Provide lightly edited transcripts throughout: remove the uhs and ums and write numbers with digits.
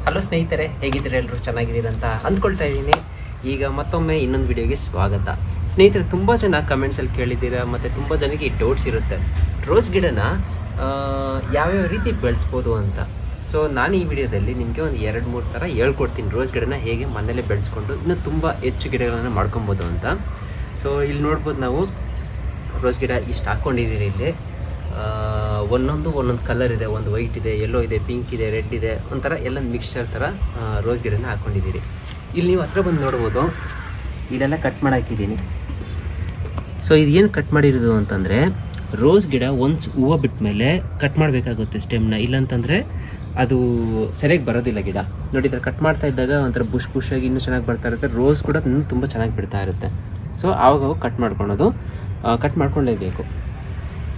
Hello ಸ್ನೇಹಿತರೆ, ಹೇಗಿದ್ದೀರಾ? ಎಲ್ಲರೂ ಚೆನ್ನಾಗಿದ್ದೀರ ಅಂತ ಅಂದ್ಕೊಳ್ತಾ ಇದ್ದೀನಿ. ಈಗ ಮತ್ತೊಮ್ಮೆ ಇನ್ನೊಂದು ವಿಡಿಯೋಗೆ ಸ್ವಾಗತ. ಸ್ನೇಹಿತರೆ, ತುಂಬ ಜನ ಕಮೆಂಟ್ಸಲ್ಲಿ ಕೇಳಿದ್ದೀರಾ ಮತ್ತು ತುಂಬ ಜನಕ್ಕೆ ಈ ಡೌಟ್ಸ್ ಇರುತ್ತೆ, ರೋಸ್ ಗಿಡನ ಯಾವ್ಯಾವ ರೀತಿ ಬೆಳೆಸ್ಬೋದು ಅಂತ. ಸೊ ನಾನು ಈ ವಿಡಿಯೋದಲ್ಲಿ ನಿಮಗೆ ಒಂದು 2-3 ಥರ ಹೇಳ್ಕೊಡ್ತೀನಿ, ರೋಸ್ ಗಿಡನ ಹೇಗೆ ಮನೇಲೆ ಬೆಳೆಸ್ಕೊಂಡು ಇನ್ನೂ ತುಂಬ ಹೆಚ್ಚು ಗಿಡಗಳನ್ನು ಮಾಡ್ಕೊಬೋದು ಅಂತ. ಸೊ ಇಲ್ಲಿ ನೋಡ್ಬೋದು, ನಾವು ರೋಸ್ ಗಿಡ ಇಷ್ಟು ಹಾಕ್ಕೊಂಡಿದ್ದೀರಿ. ಇಲ್ಲಿ ಒಂದೊಂದು ಕಲರ್ ಇದೆ, ಒಂದು ವೈಟ್ ಇದೆ, ಯೆಲ್ಲೋ ಇದೆ, ಪಿಂಕ್ ಇದೆ, ರೆಡ್ ಇದೆ, ಒಂಥರ ಎಲ್ಲ ಮಿಕ್ಸ್ಚರ್ ಥರ ರೋಸ್ ಗಿಡನ ಹಾಕ್ಕೊಂಡಿದ್ದೀರಿ. ಇಲ್ಲಿ ನೀವು ಹತ್ರ ಬಂದು ನೋಡ್ಬೋದು, ಇದೆಲ್ಲ ಕಟ್ ಮಾಡಿ ಹಾಕಿದ್ದೀನಿ. ಸೊ ಇದು ಏನು ಕಟ್ ಮಾಡಿರೋದು ಅಂತಂದರೆ, ರೋಸ್ ಗಿಡ ಒಂದು ಹೂವು ಬಿಟ್ಟ ಮೇಲೆ ಕಟ್ ಮಾಡಬೇಕಾಗುತ್ತೆ ಸ್ಟೆಮ್ನ, ಇಲ್ಲಾಂತಂದರೆ ಅದು ಸರಿಯಾಗಿ ಬರೋದಿಲ್ಲ ಗಿಡ. ನೋಡಿ, ಇದ್ರ ಕಟ್ ಮಾಡ್ತಾ ಇದ್ದಾಗ ಒಂಥರ ಬುಷ್ ಆಗಿ ಇನ್ನೂ ಚೆನ್ನಾಗಿ ಬರ್ತಾ ಇರುತ್ತೆ, ರೋಸ್ ಕೂಡ ಇನ್ನೂ ತುಂಬ ಚೆನ್ನಾಗಿ ಬಿಡ್ತಾ ಇರುತ್ತೆ. ಸೊ ಆವಾಗ ಕಟ್ ಮಾಡ್ಕೊಳ್ಳೇಬೇಕು.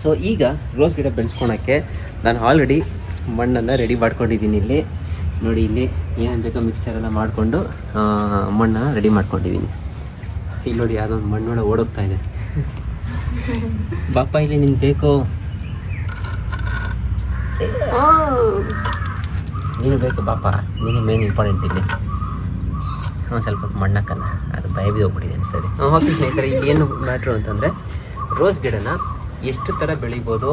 ಸೊ ಈಗ ರೋಸ್ ಗಿಡ ಬೆಳೆಸ್ಕೊಳಕ್ಕೆ ನಾನು ಆಲ್ರೆಡಿ ಮಣ್ಣನ್ನು ರೆಡಿ ಮಾಡ್ಕೊಂಡಿದ್ದೀನಿ. ಇಲ್ಲಿ ನೋಡಿ, ಇಲ್ಲಿ ಏನೇನು ಬೇಕೋ ಮಿಕ್ಸ್ಚರೆಲ್ಲ ಮಾಡಿಕೊಂಡು ಮಣ್ಣನ್ನು ರೆಡಿ ಮಾಡ್ಕೊಂಡಿದ್ದೀನಿ. ಇಲ್ಲಿ ನೋಡಿ, ಯಾವುದೊಂದು ಮಣ್ಣೊಳಗೆ ಓಡೋಗ್ತಾ ಇದೆ. ಬಾಪ, ಇಲ್ಲಿ ನಿನ್ಗೆ ಬೇಕು, ನೀನು ಬೇಕು ಬಾಪ, ನೀನು ಮೇನ್ ಇಂಪಾರ್ಟೆಂಟ್. ಇಲ್ಲಿ ಸ್ವಲ್ಪ ಮಣ್ಣು ಹಾಕಲ್ಲ, ಅದು ಭಯ ಹೋಗ್ಬಿಟ್ಟಿದೆ ಅನಿಸ್ತದೆ. ಓಕೆ ಸ್ನೇಹಿತರೆ, ಇಲ್ಲಿ ಏನು ಮ್ಯಾಟ್ರು ಅಂತಂದರೆ, ರೋಸ್ ಗಿಡನ ಎಷ್ಟು ಥರ ಬೆಳಿಬೋದು,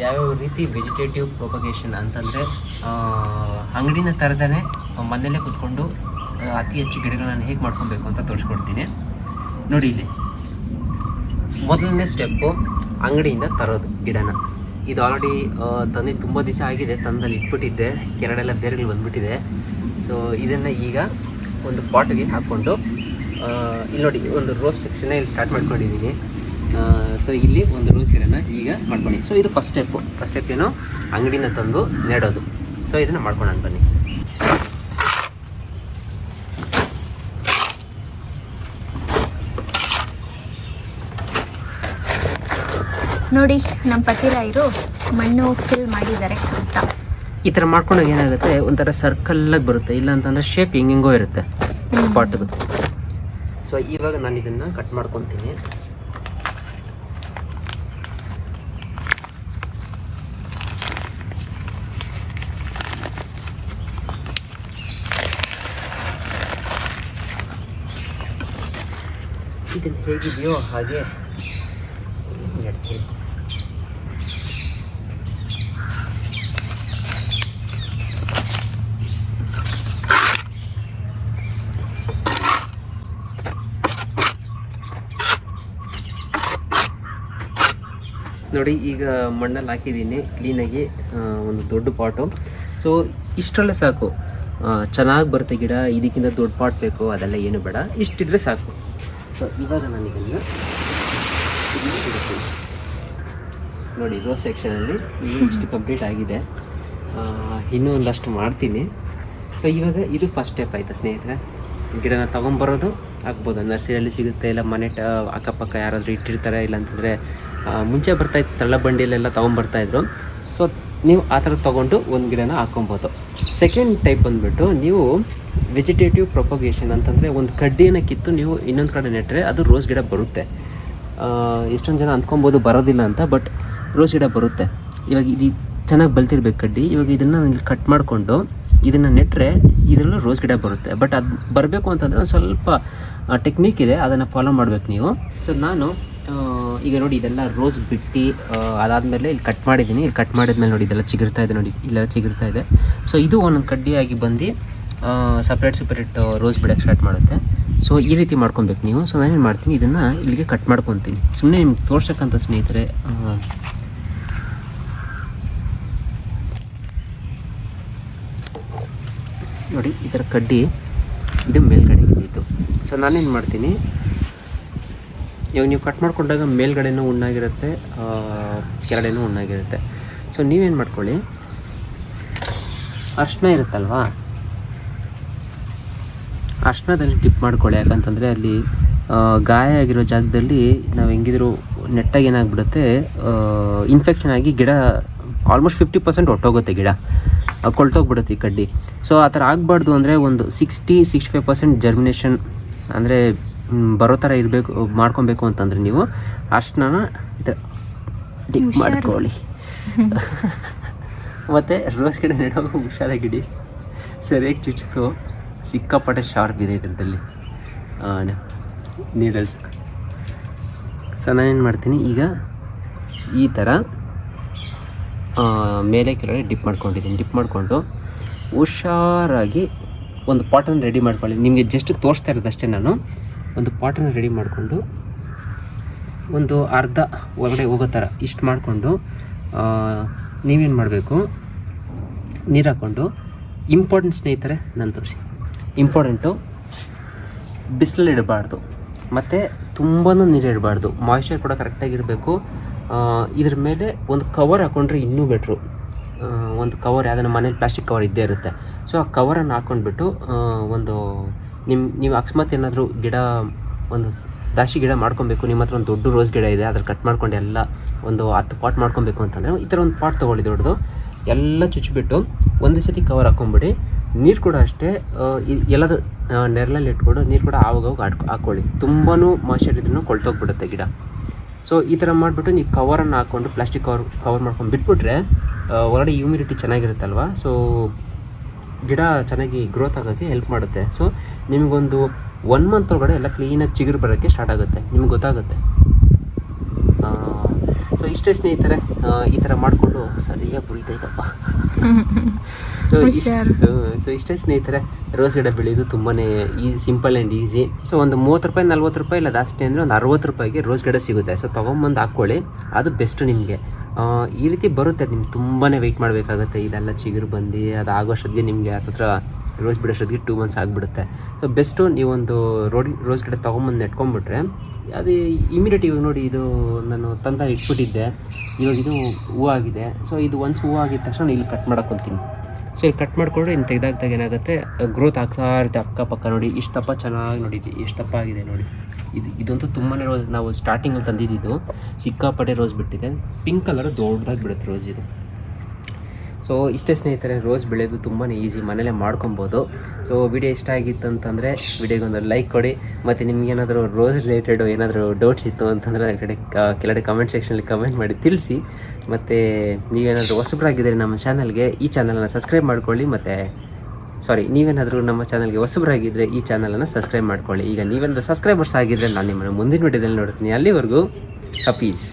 ಯಾವ್ಯಾವ ರೀತಿ ವೆಜಿಟೇಟಿವ್ ಪ್ರೊಪಗೇಷನ್ ಅಂತಂದರೆ ಅಂಗಡಿನ ಥರದೇ ಮನೆಯಲ್ಲೇ ಕೂತ್ಕೊಂಡು ಅತಿ ಹೆಚ್ಚು ಗಿಡಗಳನ್ನು ಹೇಗೆ ಮಾಡ್ಕೊಬೇಕು ಅಂತ ತೋರಿಸ್ಕೊಡ್ತೀನಿ. ನೋಡಿ, ಇಲ್ಲಿ ಮೊದಲನೇ ಸ್ಟೆಪ್ಪು ಅಂಗಡಿಯಿಂದ ತರೋದು ಗಿಡನ. ಇದು ಆಲ್ರೆಡಿ ತಂದು ತುಂಬ ದಿವಸ ಆಗಿದೆ, ತಂದಲ್ಲಿ ಇಟ್ಬಿಟ್ಟಿದ್ದೆ, ಕೆರಡೆಲ್ಲ ಬೇರೆಗಳು ಬಂದುಬಿಟ್ಟಿದೆ. ಸೊ ಇದನ್ನು ಈಗ ಒಂದು ಪಾಟ್ಗೆ ಹಾಕ್ಕೊಂಡು, ಇಲ್ಲಿ ನೋಡಿ, ಒಂದು ರೋಸ್ ಸೆಕ್ಷನ್ ಇಲ್ಲಿ ಸ್ಟಾರ್ಟ್ ಮಾಡ್ಕೊಂಡಿದ್ದೀನಿ. ಸೊ ಇಲ್ಲಿ ಒಂದು ರೋಸ್ ಗಿಡನ ಈಗ ಮಾಡ್ಕೊಂಡು, ಸೊ ಇದು ಫಸ್ಟ್ ಸ್ಟೆಪ್ ಏನು, ಅಂಗಡಿನ ತಂದು ನೆಡೋದು. ಸೊ ಇದನ್ನು ಮಾಡ್ಕೊಂಡು ಬನ್ನಿ. ನೋಡಿ, ನಮ್ಮ ಪತಿರಾಯರು ಮಣ್ಣು ಫಿಲ್ ಮಾಡಿದ್ದಾರೆ ಅಂತ. ಈ ಥರ ಮಾಡ್ಕೊಂಡಾಗ ಏನಾಗುತ್ತೆ, ಒಂಥರ ಸರ್ಕಲ್ಲಾಗಿ ಬರುತ್ತೆ, ಇಲ್ಲ ಅಂತಂದರೆ ಶೇಪ್ ಹೆಂಗೆಂಗೋ ಇರುತ್ತೆ ಪಾಟ್ದು. ಸೊ ಇವಾಗ ನಾನು ಇದನ್ನು ಕಟ್ ಮಾಡ್ಕೊತೀನಿ. ಇದನ್ನು ಹೇಗಿದೆಯೋ ಹಾಗೆ ನೆಡ್ತೀನಿ. ನೋಡಿ, ಈಗ ಮಣ್ಣಲ್ಲಿ ಹಾಕಿದ್ದೀನಿ ಕ್ಲೀನಾಗಿ, ಒಂದು ದೊಡ್ಡ ಪಾಟು. ಸೊ ಇಷ್ಟರಲ್ಲೇ ಸಾಕು, ಚೆನ್ನಾಗಿ ಬರುತ್ತೆ ಗಿಡ. ಇದಕ್ಕಿಂತ ದೊಡ್ಡ ಪಾಟ್ ಬೇಕು ಅದೆಲ್ಲ ಏನು ಬೇಡ, ಇಷ್ಟಿದ್ರೆ ಸಾಕು. ಸೊ ಇವಾಗ ನಾನು ಇದನ್ನು ಇಡ್ತೀನಿ. ನೋಡಿ, ರೋಸ್ ಸೆಕ್ಷನಲ್ಲಿ ಇಷ್ಟು ಕಂಪ್ಲೀಟ್ ಆಗಿದೆ, ಇನ್ನೂ ಒಂದಷ್ಟು ಮಾಡ್ತೀನಿ. ಸೊ ಇವಾಗ ಇದು ಫಸ್ಟ್ ಸ್ಟೆಪ್ ಆಯಿತಾ ಸ್ನೇಹಿತರೆ. ಗಿಡನ ತೊಗೊಂಬರೋದು ಹಾಕ್ಬೋದು, ನರ್ಸರಿಯಲ್ಲಿ ಸಿಗುತ್ತೆ, ಇಲ್ಲ ಮನೆ ಅಕ್ಕಪಕ್ಕ ಯಾರಾದರೂ ಇಟ್ಟಿರ್ತಾರೆ, ಇಲ್ಲಾಂತಂದರೆ ಮುಂಚೆ ಬರ್ತಾಯಿತ್ತು ತಳ್ಳ ಬಂಡಿಯಲ್ಲೆಲ್ಲ ತೊಗೊಂಬರ್ತಾಯಿದ್ರು. ಸೊ ನೀವು ಆ ಥರ ತೊಗೊಂಡು ಒಂದು ಗಿಡನ ಹಾಕ್ಕೊಬೋದು. ಸೆಕೆಂಡ್ ಟೈಪ್ ಬಂದುಬಿಟ್ಟು, ನೀವು ವೆಜಿಟೇಟಿವ್ ಪ್ರೊಪಗೇಷನ್ ಅಂತಂದರೆ, ಒಂದು ಕಡ್ಡಿಯನ್ನು ಕಿತ್ತು ನೀವು ಇನ್ನೊಂದು ಕಡೆ ನೆಟ್ಟರೆ ಅದು ರೋಸ್ ಗಿಡ ಬರುತ್ತೆ. ಎಷ್ಟೊಂದು ಜನ ಅಂದ್ಕೊಬೋದು ಬರೋದಿಲ್ಲ ಅಂತ, ಬಟ್ ರೋಸ್ ಗಿಡ ಬರುತ್ತೆ. ಇವಾಗ ಇದು ಚೆನ್ನಾಗಿ ಬಲ್ತಿರ್ಬೇಕು ಕಡ್ಡಿ. ಇವಾಗ ಇದನ್ನು ಕಟ್ ಮಾಡಿಕೊಂಡು ಇದನ್ನು ನೆಟ್ಟರೆ ಇದರಲ್ಲೂ ರೋಸ್ ಗಿಡ ಬರುತ್ತೆ. ಬಟ್ ಅದು ಬರಬೇಕು ಅಂತಂದರೆ ಒಂದು ಸ್ವಲ್ಪ ಟೆಕ್ನಿಕ್ ಇದೆ, ಅದನ್ನು ಫಾಲೋ ಮಾಡಬೇಕು ನೀವು. ಸೊ ನಾನು ಈಗ ನೋಡಿ, ಇದೆಲ್ಲ ರೋಸ್ ಬಿಟ್ಟು ಅದಾದಮೇಲೆ ಇಲ್ಲಿ ಕಟ್ ಮಾಡಿದ್ದೀನಿ. ಇಲ್ಲಿ ಕಟ್ ಮಾಡಿದ್ಮೇಲೆ ನೋಡಿ, ಇದೆಲ್ಲ ಚಿಗುರ್ತಾ ಇದೆ, ನೋಡಿ ಇಲ್ಲೆಲ್ಲ ಚಿಗುರ್ತಾ ಇದೆ. ಸೊ ಇದು ಒಂದೊಂದು ಕಡ್ಡಿಯಾಗಿ ಬಂದು ಸಪ್ರೇಟ್ ರೋಸ್ ಬಿಡೋಕ್ಕೆ ಸ್ಟಾರ್ಟ್ ಮಾಡುತ್ತೆ. ಸೊ ಈ ರೀತಿ ಮಾಡ್ಕೊಬೇಕು ನೀವು. ಸೊ ನಾನೇನು ಮಾಡ್ತೀನಿ, ಇದನ್ನು ಇಲ್ಲಿಗೆ ಕಟ್ ಮಾಡ್ಕೊತೀನಿ, ಸುಮ್ಮನೆ ನಿಮ್ಗೆ ತೋರ್ಸಕ್ಕಂತ ಸ್ನೇಹಿತರೆ. ನೋಡಿ, ಈ ಥರ ಕಡ್ಡಿ ಇದು ಮೇಲ್ಗಡೆ ಇದ್ದಿತ್ತು. ಸೊ ನಾನೇನು ಮಾಡ್ತೀನಿ, ಇವಾಗ ನೀವು ಕಟ್ ಮಾಡ್ಕೊಂಡಾಗ ಮೇಲ್ಗಡೆನೂ ಉಣ್ಣಾಗಿರುತ್ತೆ, ಕೆಳಗಡೆನೂ ಉಣ್ಣಾಗಿರುತ್ತೆ. ಸೊ ನೀವೇನು ಮಾಡ್ಕೊಳ್ಳಿ, ಅರ್ಶಿನ ಇರುತ್ತಲ್ವಾ, ಅರ್ಶಿನದಲ್ಲಿ ಟಿಪ್ ಮಾಡ್ಕೊಳ್ಳಿ. ಯಾಕಂತಂದರೆ ಅಲ್ಲಿ ಗಾಯ ಆಗಿರೋ ಜಾಗದಲ್ಲಿ ನಾವು ಹೆಂಗಿದ್ರು ನೆಟ್ಟಾಗಿ ಏನಾಗ್ಬಿಡುತ್ತೆ, ಇನ್ಫೆಕ್ಷನ್ ಆಗಿ ಗಿಡ ಆಲ್ಮೋಸ್ಟ್ 50% ಹೊಟ್ಟೋಗುತ್ತೆ, ಗಿಡ ಕೊಳ್ತೋಗ್ಬಿಡುತ್ತೆ ಈ ಕಡ್ಡಿ. ಸೊ ಆ ಥರ ಆಗಬಾರ್ದು ಅಂದರೆ ಒಂದು 60-65% ಜರ್ಮಿನೇಷನ್ ಅಂದರೆ ಬರೋ ಥರ ಇರಬೇಕು ಮಾಡ್ಕೊಬೇಕು ಅಂತಂದರೆ ನೀವು ಅರ್ಶಿನ ಡಿಪ್ ಮಾಡ್ಕೊಳ್ಳಿ. ಮತ್ತು ರೋಸ್ ಗಿಡ ನೆಡೋವಾಗ ಹುಷಾರಾಗಿಡಿ, ಸರಿಯಾಗಿ ಚುಚ್ಚಿತು, ಸಿಕ್ಕಾಪಟ್ಟೆ ಶಾರ್ಪ್ ಇದೆ ಇದರಲ್ಲಿ ನೀಡಲ್ಸ್. ಸೊ ನಾನೇನು ಮಾಡ್ತೀನಿ ಈಗ ಈ ಥರ ಮೇಲೆ ಕೆಳಗಡೆ ಡಿಪ್ ಮಾಡ್ಕೊಂಡಿದ್ದೀನಿ. ಡಿಪ್ ಮಾಡಿಕೊಂಡು ಹುಷಾರಾಗಿ ಒಂದು ಪಾಟನ್ನು ರೆಡಿ ಮಾಡ್ಕೊಳ್ಳಿ. ನಿಮಗೆ ಜಸ್ಟ್ ತೋರಿಸ್ತಾ ಇರೋದಷ್ಟೇ. ನಾನು ಒಂದು ಪಾಟನ್ನು ರೆಡಿ ಮಾಡಿಕೊಂಡು ಒಂದು ಅರ್ಧ ಒಳಗಡೆ ಹೋಗೋ ಥರ ಇಷ್ಟು ಮಾಡಿಕೊಂಡು ನೀವೇನು ಮಾಡಬೇಕು, ನೀರು ಹಾಕ್ಕೊಂಡು ಇಂಪಾರ್ಟೆಂಟ್ ಸ್ನೇಹಿತರೆ ನಾನು ತೋರಿಸಿ, ಇಂಪಾರ್ಟೆಂಟು ಬಿಸಿಲಲ್ಲಿ ಇಡಬಾರ್ದು ಮತ್ತು ತುಂಬಾ ನೀರು ಇಡಬಾರ್ದು. ಮಾಯ್ಶ್ಚರ್ ಕೂಡ ಕರೆಕ್ಟಾಗಿರಬೇಕು. ಇದ್ರ ಮೇಲೆ ಒಂದು ಕವರ್ ಹಾಕ್ಕೊಂಡ್ರೆ ಇನ್ನೂ ಬೆಟ್ರು. ಒಂದು ಕವರ್ ಯಾವುದನ್ನ ಮನೇಲಿ ಪ್ಲಾಸ್ಟಿಕ್ ಕವರ್ ಇದ್ದೇ ಇರುತ್ತೆ. ಸೊ ಆ ಕವರನ್ನು ಹಾಕ್ಕೊಂಡ್ಬಿಟ್ಟು ಒಂದು ನೀವು ಅಕಸ್ಮಾತ್ ಏನಾದರೂ ಗಿಡ ಒಂದು ದಾಶಿ ಗಿಡ ಮಾಡ್ಕೊಬೇಕು, ನಿಮ್ಮ ಹತ್ರ ಒಂದು ದೊಡ್ಡ ರೋಸ್ ಗಿಡ ಇದೆ, ಅದ್ರ ಕಟ್ ಮಾಡ್ಕೊಂಡು ಎಲ್ಲ ಒಂದು 10 ಪಾಟ್ ಮಾಡ್ಕೊಬೇಕು ಅಂತಂದರೆ ಈ ಥರ ಒಂದು ಪಾಟ್ ತೊಗೊಳ್ಳಿ ದೊಡ್ಡದು, ಎಲ್ಲ ಚುಚ್ಚಿಬಿಟ್ಟು ಒಂದೇ ಸತಿ ಕವರ್ ಹಾಕ್ಕೊಂಬಿಡಿ. ನೀರು ಕೂಡ ಅಷ್ಟೇ ಎಲ್ಲದು ನೆರಳಲ್ಲಿ ಇಟ್ಕೊಂಡು ನೀರು ಕೂಡ ಆವಾಗ ಹಾಕ್ಕೊಳ್ಳಿ. ತುಂಬಾ ಮಾಯ್ಶ್ಚರ್ ಇದ್ರೂ ಕೊಳ್ತೋಗ್ಬಿಡುತ್ತೆ ಗಿಡ. ಸೊ ಈ ಥರ ಮಾಡಿಬಿಟ್ಟು ನೀವು ಕವರನ್ನು ಹಾಕ್ಕೊಂಡು ಪ್ಲಾಸ್ಟಿಕ್ ಕವರ್ ಮಾಡ್ಕೊಂಡು ಬಿಟ್ಬಿಟ್ರೆ ಒಳಗಡೆ ಹ್ಯೂಮಿಡಿಟಿ ಚೆನ್ನಾಗಿರುತ್ತಲ್ವ. ಸೊ ಗಿಡ ಚೆನ್ನಾಗಿ ಗ್ರೋತ್ ಆಗೋಕ್ಕೆ ಹೆಲ್ಪ್ ಮಾಡುತ್ತೆ. ಸೊ ನಿಮಗೊಂದು 1 ಮಂತ್ ಒಳಗಡೆ ಎಲ್ಲ ಕ್ಲೀನಾಗಿ ಚಿಗುರು ಬರೋಕ್ಕೆ ಸ್ಟಾರ್ಟ್ ಆಗುತ್ತೆ, ನಿಮ್ಗೆ ಗೊತ್ತಾಗುತ್ತೆ. ಸೊ ಇಷ್ಟೇ ಸ್ನೇಹಿತರೆ, ಈ ಥರ ಮಾಡಿಕೊಂಡು ಸರಿಯಾಗಿ ಬುಳಿತೈತಪ್ಪ. ಸೊ ಇಷ್ಟೇ ಸ್ನೇಹಿತರೆ, ರೋಸ್ ಗಿಡ ಬೆಳೆಯೋದು ತುಂಬಾ ಸಿಂಪಲ್ ಆ್ಯಂಡ್ ಈಸಿ. ಸೊ ಒಂದು 30 ರೂಪಾಯಿ 40 ರೂಪಾಯಿ ಇಲ್ಲ ಜಾಸ್ತಿ ಅಂದರೆ ಒಂದು 60 ರೂಪಾಯಿಗೆ ರೋಸ್ ಗಿಡ ಸಿಗುತ್ತೆ. ಸೊ ತೊಗೊಂಬಂದು ಹಾಕ್ಕೊಳ್ಳಿ, ಅದು ಬೆಸ್ಟು ನಿಮಗೆ. ಈ ರೀತಿ ಬರುತ್ತೆ, ನಿಮ್ಗೆ ತುಂಬಾ ವೆಯ್ಟ್ ಮಾಡಬೇಕಾಗುತ್ತೆ. ಇದೆಲ್ಲ ಚಿಗುರು ಬಂದು ಅದು ಆಗೋಷ್ಟೊತ್ತಿಗೆ ನಿಮಗೆ ಹತ್ರ ರೋಸ್ ಬಿಡೋಷ್ಟೊತ್ತಿಗೆ 2 ಮಂತ್ಸ್ ಆಗಿಬಿಡುತ್ತೆ. ಸೊ ಬೆಸ್ಟು ನೀವೊಂದು ರೋಸ್ ಗಿಡ ತೊಗೊಂಬಂದು ನೆಟ್ಕೊಂಡ್ಬಿಟ್ರೆ ಅದು ಇಮಿಡಿಯೇಟ್. ಇವಾಗ ನೋಡಿ, ಇದು ನಾನು ತಂದ ಇಟ್ಬಿಟ್ಟಿದ್ದೆ, ಇವಾಗ ಇದು ಹೂವು ಆಗಿದೆ. ಸೊ ಇದು ಒನ್ಸ್ ಹೂವು ಆಗಿದ ತಕ್ಷಣ ಇಲ್ಲಿ ಕಟ್ ಮಾಡೋಕ್ಕೊಂತೀನಿ. ಸೊ ಇಲ್ಲಿ ಕಟ್ ಮಾಡಿಕೊಂಡ್ರೆ ಇನ್ನು ತೆಗೆದಾಗ್ದಾಗ ಏನಾಗುತ್ತೆ, ಗ್ರೋತ್ ಆಗ್ತಾ ಇರುತ್ತೆ ಅಕ್ಕಪಕ್ಕ. ನೋಡಿ ಇಷ್ಟು ದಪ್ಪ ಚೆನ್ನಾಗಿ ನೋಡಿ, ಎಷ್ಟು ದಪ್ಪ ಆಗಿದೆ ನೋಡಿ. ಇದಂತೂ ತುಂಬಾ ರೋಸ್ ನಾವು ಸ್ಟಾರ್ಟಿಂಗಲ್ಲಿ ತಂದಿದ್ದು, ಸಿಕ್ಕಾಪಟ್ಟೆ ರೋಸ್ ಬಿಟ್ಟಿದೆ. ಪಿಂಕ್ ಕಲರ್ ದೊಡ್ಡದಾಗಿ ಬಿಡುತ್ತೆ ರೋಸ್ ಇದು. ಸೊ ಇಷ್ಟೇ ಸ್ನೇಹಿತರೆ, ರೋಸ್ ಬೆಳೆಯೋದು ತುಂಬಾ ಈಸಿ, ಮನೇಲೇ ಮಾಡ್ಕೊಬೋದು. ಸೊ ವಿಡಿಯೋ ಇಷ್ಟ ಆಗಿತ್ತು ಅಂತಂದರೆ ವಿಡಿಯೋಗೊಂದು ಲೈಕ್ ಕೊಡಿ. ಮತ್ತು ನಿಮಗೇನಾದರೂ ರೋಸ್ ರಿಲೇಟೆಡು ಏನಾದರೂ ಡೌಟ್ಸ್ ಇತ್ತು ಅಂತಂದರೆ ಕೆಳಗಡೆ ಕಮೆಂಟ್ ಸೆಕ್ಷನಲ್ಲಿ ಕಮೆಂಟ್ ಮಾಡಿ ತಿಳಿಸಿ. ಮತ್ತು ನೀವೇನಾದರೂ ಹೊಸಬ್ರಾಗಿದ್ದರೆ ನಮ್ಮ ಚಾನಲ್ಗೆ ಈ ಚಾನಲನ್ನು ಸಬ್ಸ್ಕ್ರೈಬ್ ಮಾಡ್ಕೊಳ್ಳಿ. ಮತ್ತು ನೀವೇನಾದರೂ ನಮ್ಮ ಚಾನಲ್ಗೆ ಹೊಸಬ್ರಾಗಿದ್ದರೆ ಈ ಚಾನಲನ್ನು ಸಬ್ಸ್ಕ್ರೈಬ್ ಮಾಡ್ಕೊಳ್ಳಿ. ಈಗ ನೀವೇನಾದರೂ ಸಬ್ಸ್ಕ್ರೈಬರ್ಸ್ ಆಗಿದ್ದರೆ ನಾನು ನಿಮ್ಮನ್ನು ಮುಂದಿನ ವಿಡಿಯೋದಲ್ಲಿ ನೋಡ್ತೀನಿ. ಅಲ್ಲಿವರೆಗೂ ಹಪೀಸ್.